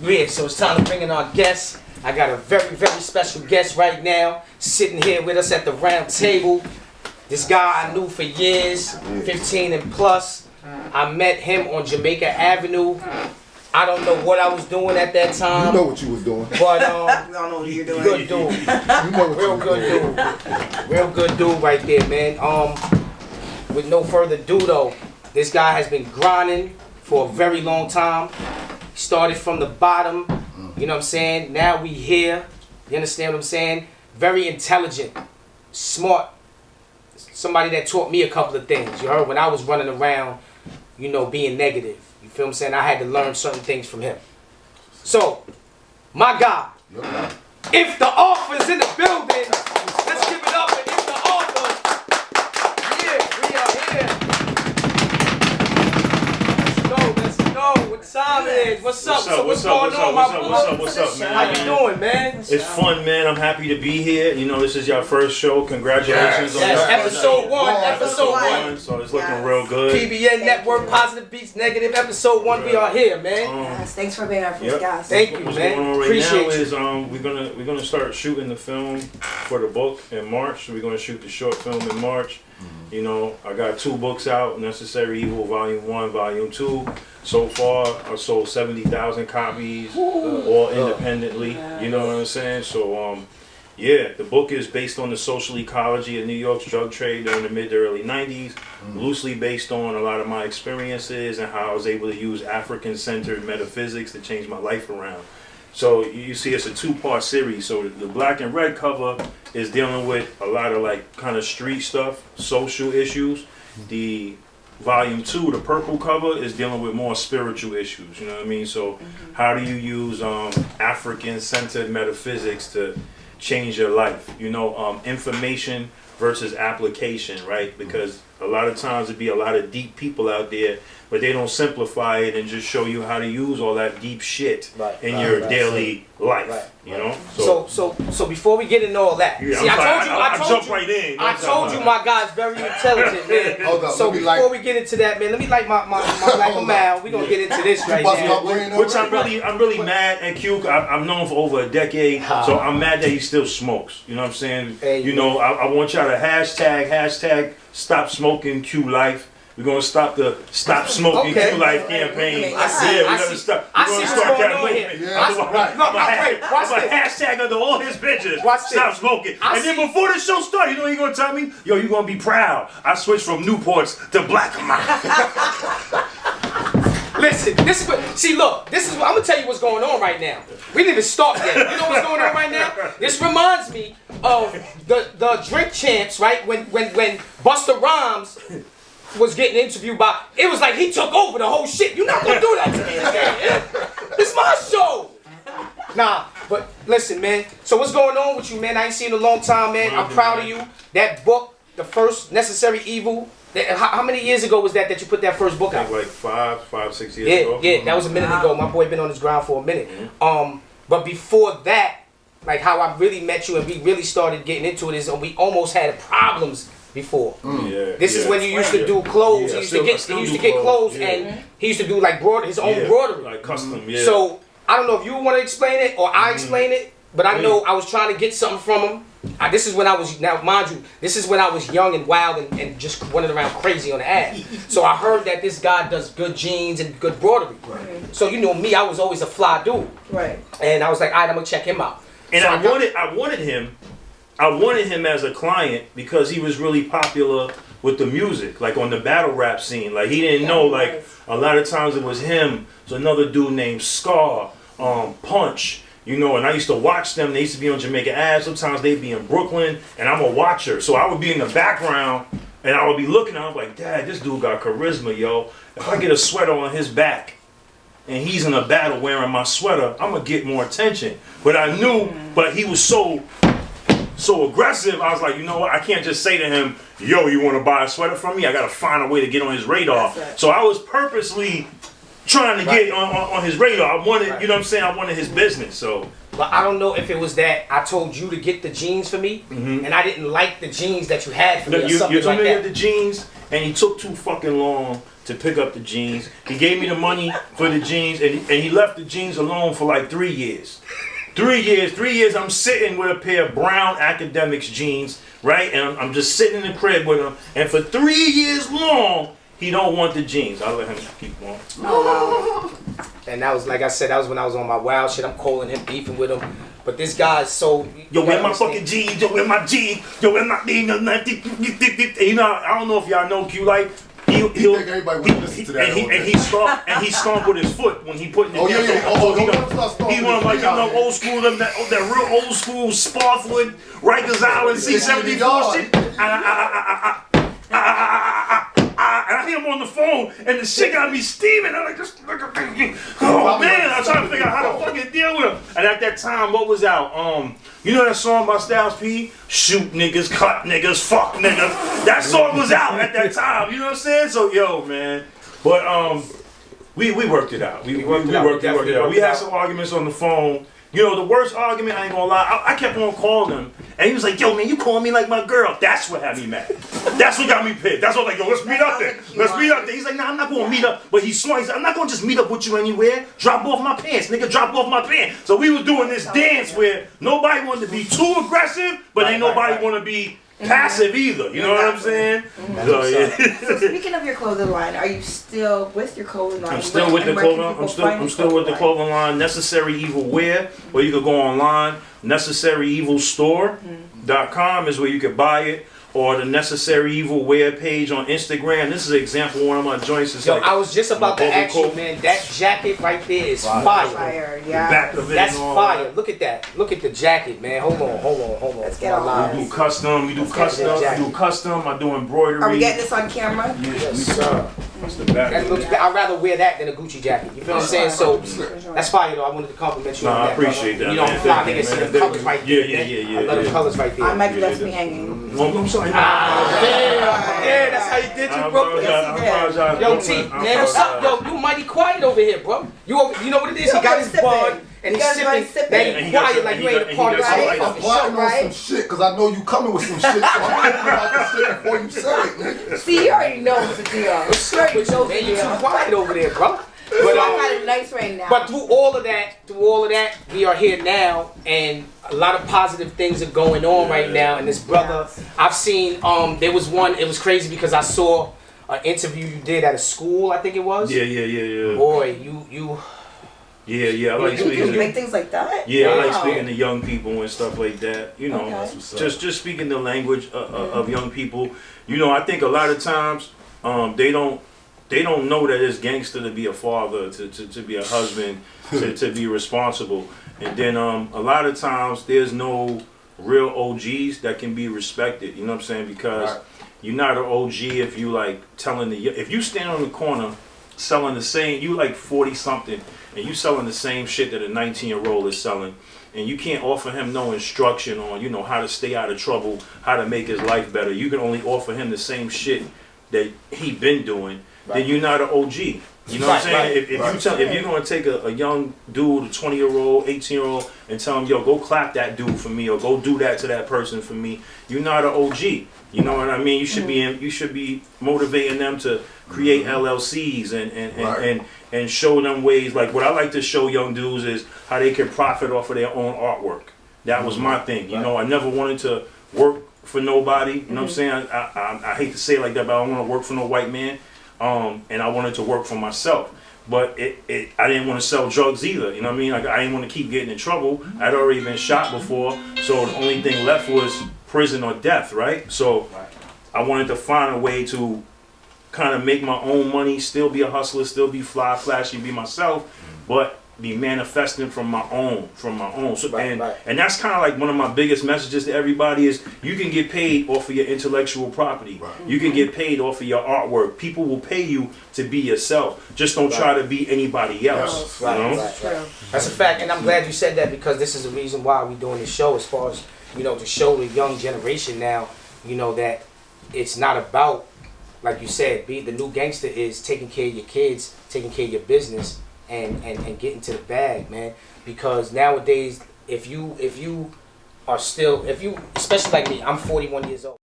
Yeah, so it's time to bring in our guests. I got a very, very special guest right now, sitting here with us at the round table. This guy I knew for years, 15 and plus. I met him on Jamaica Avenue. I don't know what I was doing at that time. You know what you was doing. But we don't know what you're doing. Good dude. You know what Real you was good doing. dude. Real good dude right there, man. With no further ado though, this guy has been grinding for a very long time. He started from the bottom, you know what I'm saying? Now we here. You understand what I'm saying? Very intelligent, smart. Somebody that taught me a couple of things. You heard when I was running around, you know, being negative. You feel what I'm saying? I had to learn certain things from him. So, my guy, if the author's in the building, let's give it up for if the author. Yeah, we are here. Let's go. What time it is? What's up? So what's going on, my brother? What's up, man? How you doing, man? It's fun, man. I'm happy to be here. You know, this is your first show. Congratulations on Yes, your episode one. Episode one. So it's looking real good. PBN Network, Positive Beats Negative, episode 1. We are here, man. Yes, thanks for being our first guest. Thank you, What's man. going on right Appreciate now you. is we're gonna start shooting the film for the book in March. We're gonna shoot the short film in March. You know, I got 2 books out, Necessary Evil Volume 1, Volume 2. So far, I sold 70,000 copies, all independently. You know what I'm saying? So, yeah, the book is based on the social ecology of New York's drug trade during the mid to early 90s, loosely based on a lot of my experiences and how I was able to use African-centered metaphysics to change my life around. So you see it's a 2-part series. So the black and red cover is dealing with a lot of like kind of street stuff, social issues. The volume 2, the purple cover, is dealing with more spiritual issues. You know what I mean? So how do you use African-centered metaphysics to change your life? You know, information versus application, right? Because a lot of times it'd be a lot of deep people out there, but they don't simplify it and just show you how to use all that deep shit in your daily life. You know. So before we get into all that, Yeah, see, I told you, I told you my guy's very intelligent, man. Hold up, So before we get into that, man, let me light my like a mile. We gonna get into this right now. Which I'm really mad at Q. I've known for over a decade, so I'm mad that he still smokes. You know what I'm saying? Hey, you know, I want y'all to hashtag stop smoking Q life. We're gonna stop the stop smoking Q life campaign. I see. We're gonna start that movement. I'm a hashtag under all his bitches. Stop smoking. And then before the show starts, you know what you're gonna tell me? Yo, you're gonna be proud. I switched from Newports to Black and Mild. Listen, this is what. See, look, this is what I'm gonna tell you what's going on right now. We didn't even start yet. You know what's going on right now? This reminds me of the Drink Champs, right? When Busta Rhymes was getting interviewed by, it was like he took over the whole shit. You're not gonna do that to me again. It's my show. Nah, but listen, man. So what's going on with you, man? I ain't seen you in a long time, man. I'm proud of you. That book, the first Necessary Evil. How many years ago was that you put that first book out? Like 5, 6 years ago. Yeah, that was a minute ago. My boy been on this ground for a minute. But before that, like how I really met you and we really started getting into it is we almost had problems before. This is when you used to do clothes. He used to get clothes and he used to do like his own broadery. Like custom, So I don't know if you want to explain it or I explain it, but I know I was trying to get something from him. This is when I was, now mind you, this is when I was young and wild and just running around crazy on the ass. So I heard that this guy does good jeans and good broadery. So you know me, I was always a fly dude. And I was like, all right, I'm gonna check him out. And so I wanted him as a client because he was really popular with the music, like on the battle rap scene. Like he didn't know, like a lot of times it was him, so another dude named Scar, Punch. You know, and I used to watch them. They used to be on Jamaica Ave. Sometimes they'd be in Brooklyn, and I'm a watcher. So I would be in the background, and I would be looking. I was like, Dad, this dude got charisma, yo. If I get a sweater on his back, and he's in a battle wearing my sweater, I'm going to get more attention. But I knew, but he was so aggressive, I was like, you know what? I can't just say to him, yo, you want to buy a sweater from me? I got to find a way to get on his radar. So I was purposely trying to get on his radar. I wanted, you know what I'm saying? I wanted his business, so. But I don't know if it was that I told you to get the jeans for me, and I didn't like the jeans that you had for me or something You're like familiar that. with the jeans? and he took too fucking long to pick up the jeans. He gave me the money for the jeans, and he left the jeans alone for like 3 years. 3 years, I'm sitting with a pair of brown academics jeans, right? And I'm just sitting in the crib with him, and for 3 years long, he don't want the jeans. I let him keep on. Oh, wow. And that was, like I said, that was when I was on my wild shit. I'm calling him, beefing with him. But this guy's so... Yo, where my fucking jeans? Yo, where my jeans? Yo, where my... You know, I don't know if y'all know Q, like... He'll think everybody would listen to that. And he stomp with his foot when he put in the he want like, you know, old school, that real old school Sparfwood, Rikers Island, C-74 shit. And I hear him on the phone, and the shit got me steaming. I'm like, oh man, I'm trying to figure out how to fucking deal with him. And at that time, what was out? You know that song by Styles P? Shoot niggas, cut niggas, fuck niggas. That song was out at that time. You know what I'm saying? So yo, man. But we worked it out. We worked it out. We had some arguments on the phone. You know, the worst argument, I ain't gonna lie, I kept on calling him, and he was like, yo, man, you calling me like my girl. That's what had me mad. That's what got me pissed. That's what like, yo, let's meet up there. Let's meet up there. He's like, nah, I'm not gonna meet up. But he's smart. He said, I'm not gonna just meet up with you anywhere. Drop off my pants, nigga, drop off my pants. So we was doing this dance where nobody wanted to be too aggressive, but ain't nobody want to be passive either. You know what I'm saying? So, yeah. So speaking of your clothing line, are you still with your clothing line? I'm still with the clothing. I'm still with the clothing line. Necessary Evil Wear, or you could go online. NecessaryEvilStore.com is where you could buy it. Or the Necessary Evil Wear page on Instagram. This is an example of one of my joints. It's like, I was just about to ask you, man, that jacket right there is fire. Yeah. Back of it. That's fire. Look at that. Look at the jacket, man. Hold on. Let's get online. We do custom. We do custom. I do embroidery. Are we getting this on camera? Yes, sir. That's the back. I'd rather wear that than a Gucci jacket. You feel what I'm saying? So that's fire though. I wanted to compliment you on that. I appreciate that. You don't fly niggas see the colors right there. Yeah. I love the colors right there. I might be left me hanging. I'm sorry. Yeah, that's how you did you, bro. Yo, T, man, what's up? Yo, you mighty quiet over here, bro. You know what it is? He got his bud and he's sipping. Then he quiet like you ain't a part of right? I'm plotting on some shit because I know you coming with some shit. So I'm thinking about this shit before you say it, nigga. See, you already know what's the deal. What's up with you, man? You too quiet over there, bro. But I got it nice right now. But through all of that, we are here now, and a lot of positive things are going on right now. And this brother, I've seen, there was one, it was crazy because I saw an interview you did at a school, I think it was. Yeah. Boy, you. Yeah. I like speaking. You make things like that. Yeah, I like speaking to young people and stuff like that. You know, just speaking the language of young people. You know, I think a lot of times they don't know that it's gangster to be a father, to be a husband, to be responsible. And then a lot of times there's no real OGs that can be respected. You know what I'm saying? Because you're not an OG if you like if you stand on the corner selling the same, you like 40 something and you selling the same shit that a 19-year-old is selling, and you can't offer him no instruction on, you know, how to stay out of trouble, how to make his life better. You can only offer him the same shit that he been doing. Then you're not an OG. You know what I'm saying? If you're going to take a young dude, a 20-year-old, 18-year-old, and tell him, yo, go clap that dude for me, or go do that to that person for me, you're not an OG. You know what I mean? You should be motivating them to create LLCs and show them ways. Like what I like to show young dudes is how they can profit off of their own artwork. That was my thing. You know, I never wanted to work for nobody. You know what I'm saying? I hate to say it like that, but I don't want to work for no white man. And I wanted to work for myself, but I didn't want to sell drugs either. You know what I mean? Like I didn't want to keep getting in trouble. I'd already been shot before, so the only thing left was prison or death, right? So I wanted to find a way to kind of make my own money, still be a hustler, still be fly, flashy, be myself, but be manifesting from my own. So, and that's kind of like one of my biggest messages to everybody is you can get paid off of your intellectual property. You can get paid off of your artwork. People will pay you to be yourself. Just don't try to be anybody else. That's a fact, and I'm glad you said that because this is the reason why we're doing this show, as far as, you know, to show the young generation now, you know, that it's not about, like you said, the new gangster is taking care of your kids, taking care of your business, and getting to the bag, man. Because nowadays, if you are still, especially like me, I'm 41 years old.